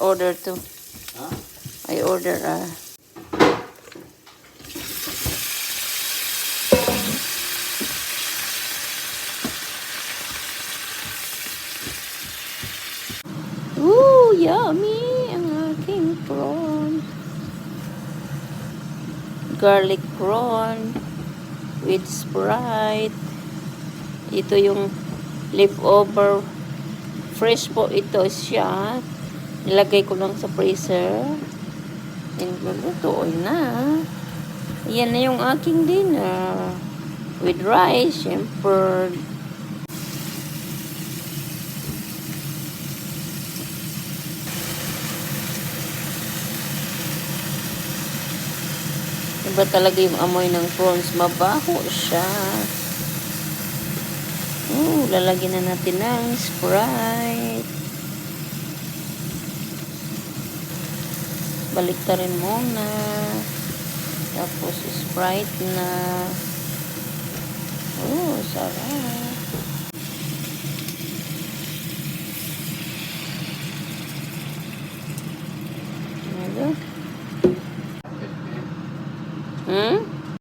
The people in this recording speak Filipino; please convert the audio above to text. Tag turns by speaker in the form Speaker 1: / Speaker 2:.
Speaker 1: order to.
Speaker 2: Huh?
Speaker 1: I order Ooh, yummy! Ang aking prawn. Garlic prawn with Sprite. Ito yung leftover. Fresh po ito siya. Nilagay ko lang sa freezer. And lulutuin na. Yan na yung aking dinner. With rice, syempre. Iba talaga yung amoy ng prawns. Mabaho siya. Lalagyan na natin ng Sprite. Baliktarin muna. Tapos Sprite na. Sarap. Ano?